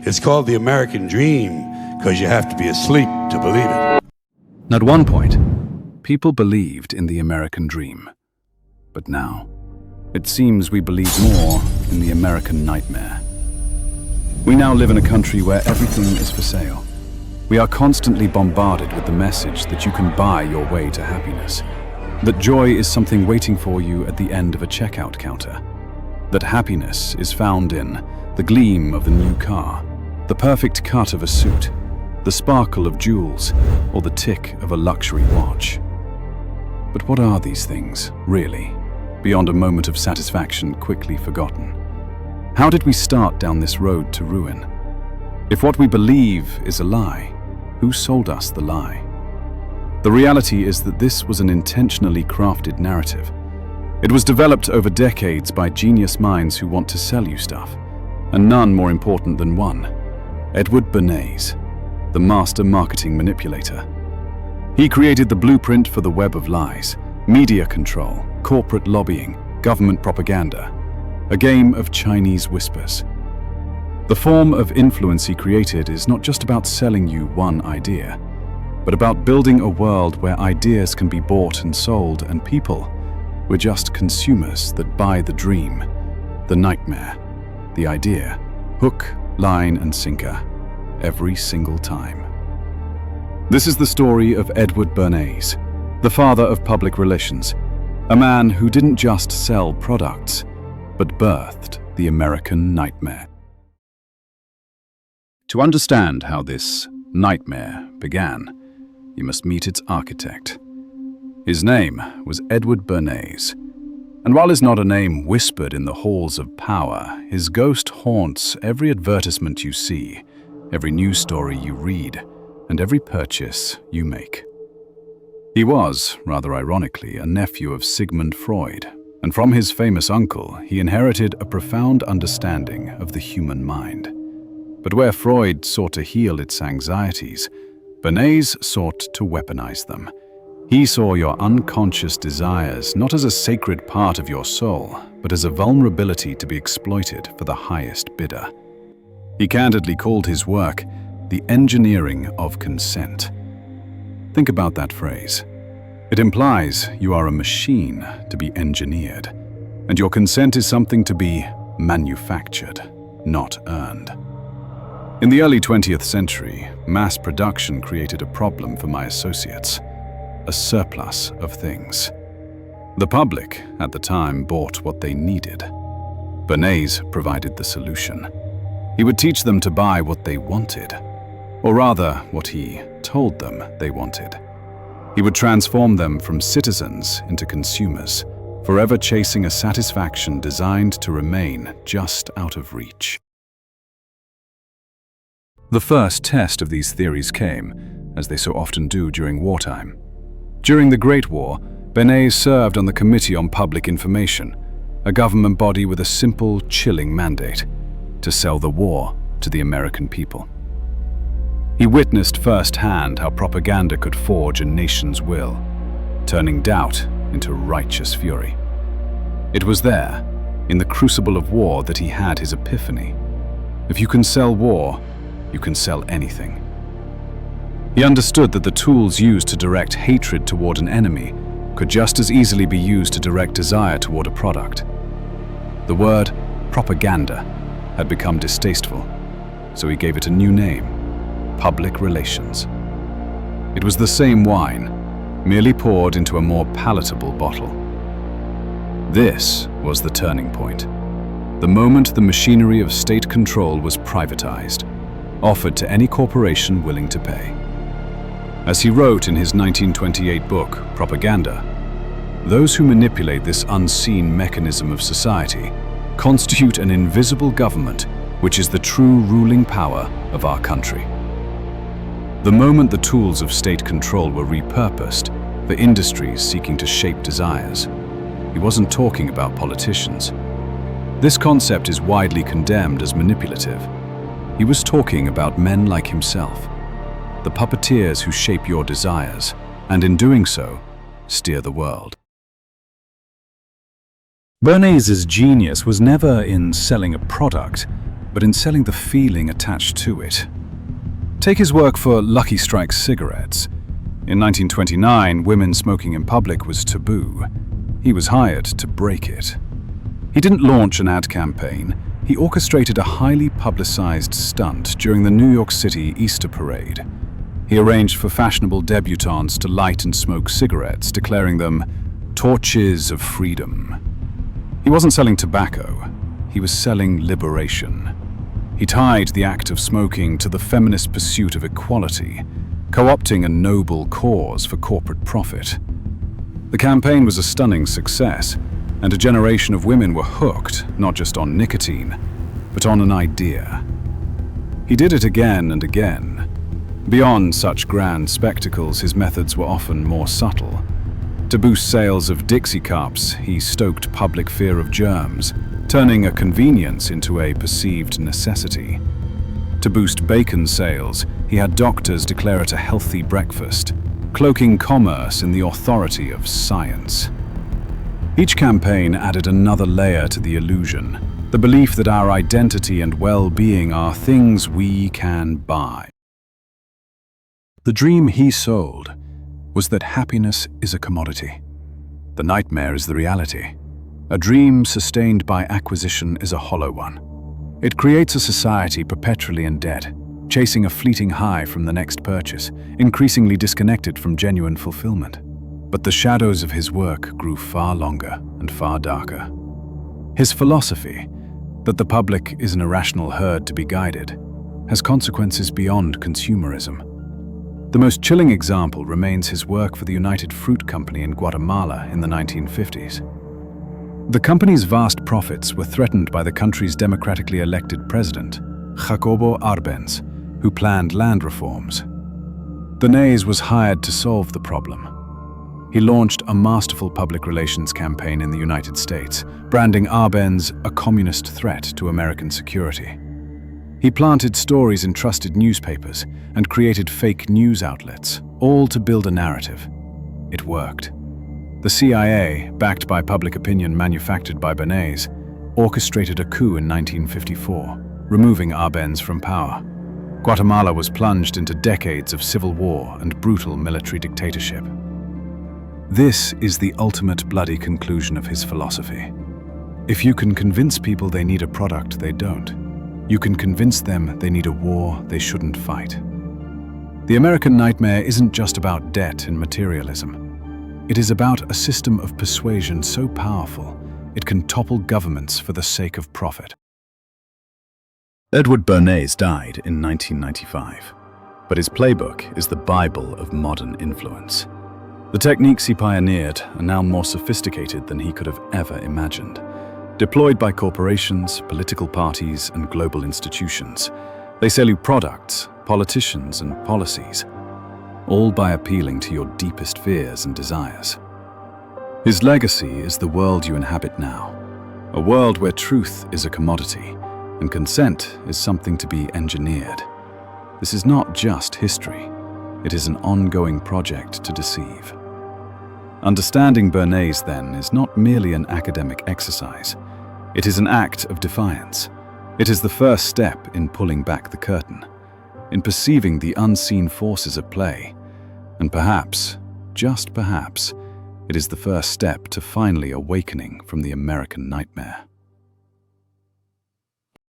It's called the American dream because you have to be asleep to believe it. At one point, people believed in the American dream. But now, it seems we believe more in the American nightmare. We now live in a country where everything is for sale. We are constantly bombarded with the message that you can buy your way to happiness, that joy is something waiting for you at the end of a checkout counter, that happiness is found in the gleam of the new car, the perfect cut of a suit, the sparkle of jewels, or the tick of a luxury watch. But what are these things, really, beyond a moment of satisfaction quickly forgotten? How did we start down this road to ruin? If what we believe is a lie, who sold us the lie? The reality is that this was an intentionally crafted narrative. It was developed over decades by genius minds who want to sell you stuff, and none more important than one: Edward Bernays, the master marketing manipulator. He created the blueprint for the web of lies, media control, corporate lobbying, government propaganda, a game of Chinese whispers. The form of influence he created is not just about selling you one idea, but about building a world where ideas can be bought and sold, and people were just consumers that buy the dream, the nightmare, the idea, hook, line, and sinker, every single time. This is the story of Edward Bernays, the father of public relations, a man who didn't just sell products, but birthed the American nightmare. To understand how this nightmare began, you must meet its architect. His name was Edward Bernays, and while it's not a name whispered in the halls of power, his ghost haunts every advertisement you see, every news story you read, and every purchase you make. He was, rather ironically, a nephew of Sigmund Freud, and from his famous uncle, he inherited a profound understanding of the human mind. But where Freud sought to heal its anxieties, Bernays sought to weaponize them. He saw your unconscious desires not as a sacred part of your soul, but as a vulnerability to be exploited for the highest bidder. He candidly called his work the engineering of consent. Think about that phrase. It implies you are a machine to be engineered, and your consent is something to be manufactured, not earned. In the early 20th century, mass production created a problem for my associates: a surplus of things. The public, at the time, bought what they needed. Bernays provided the solution. He would teach them to buy what they wanted, or rather, what he told them they wanted. He would transform them from citizens into consumers, forever chasing a satisfaction designed to remain just out of reach. The first test of these theories came, as they so often do during wartime. During the Great War, Bernays served on the Committee on Public Information, a government body with a simple, chilling mandate: to sell the war to the American people. He witnessed firsthand how propaganda could forge a nation's will, turning doubt into righteous fury. It was there, in the crucible of war, that he had his epiphany. If you can sell war, you can sell anything. He understood that the tools used to direct hatred toward an enemy could just as easily be used to direct desire toward a product. The word propaganda had become distasteful, so he gave it a new name: public relations. It was the same wine, merely poured into a more palatable bottle. This was the turning point. The moment the machinery of state control was privatized, offered to any corporation willing to pay. As he wrote in his 1928 book, Propaganda, those who manipulate this unseen mechanism of society constitute an invisible government which is the true ruling power of our country. The moment the tools of state control were repurposed for industries seeking to shape desires, he wasn't talking about politicians. This concept is widely condemned as manipulative. He was talking about men like himself, the puppeteers who shape your desires, and in doing so, steer the world. Bernays' genius was never in selling a product, but in selling the feeling attached to it. Take his work for Lucky Strike cigarettes. In 1929, women smoking in public was taboo. He was hired to break it. He didn't launch an ad campaign. He orchestrated a highly publicized stunt during the New York City Easter Parade. He arranged for fashionable debutantes to light and smoke cigarettes, declaring them torches of freedom. He wasn't selling tobacco. He was selling liberation. He tied the act of smoking to the feminist pursuit of equality, co-opting a noble cause for corporate profit. The campaign was a stunning success, and a generation of women were hooked, not just on nicotine, but on an idea. He did it again and again. Beyond such grand spectacles, his methods were often more subtle. To boost sales of Dixie cups, he stoked public fear of germs, turning a convenience into a perceived necessity. To boost bacon sales, he had doctors declare it a healthy breakfast, cloaking commerce in the authority of science. Each campaign added another layer to the illusion, the belief that our identity and well-being are things we can buy. The dream he sold was that happiness is a commodity. The nightmare is the reality. A dream sustained by acquisition is a hollow one. It creates a society perpetually in debt, chasing a fleeting high from the next purchase, increasingly disconnected from genuine fulfillment. But the shadows of his work grew far longer and far darker. His philosophy, that the public is an irrational herd to be guided, has consequences beyond consumerism. The most chilling example remains his work for the United Fruit Company in Guatemala in the 1950s. The company's vast profits were threatened by the country's democratically elected president, Jacobo Arbenz, who planned land reforms. Bernays was hired to solve the problem. He launched a masterful public relations campaign in the United States, branding Arbenz a communist threat to American security. He planted stories in trusted newspapers and created fake news outlets, all to build a narrative. It worked. The CIA, backed by public opinion manufactured by Bernays, orchestrated a coup in 1954, removing Arbenz from power. Guatemala was plunged into decades of civil war and brutal military dictatorship. This is the ultimate bloody conclusion of his philosophy. If you can convince people they need a product they don't, you can convince them they need a war they shouldn't fight. The American nightmare isn't just about debt and materialism. It is about a system of persuasion so powerful it can topple governments for the sake of profit. Edward Bernays died in 1995, but his playbook is the Bible of modern influence. The techniques he pioneered are now more sophisticated than he could have ever imagined. Deployed by corporations, political parties, and global institutions, they sell you products, politicians, and policies, all by appealing to your deepest fears and desires. His legacy is the world you inhabit now, a world where truth is a commodity and consent is something to be engineered. This is not just history, it is an ongoing project to deceive. Understanding Bernays, then, is not merely an academic exercise. It is an act of defiance. It is the first step in pulling back the curtain, in perceiving the unseen forces at play, and perhaps, just perhaps, it is the first step to finally awakening from the American nightmare.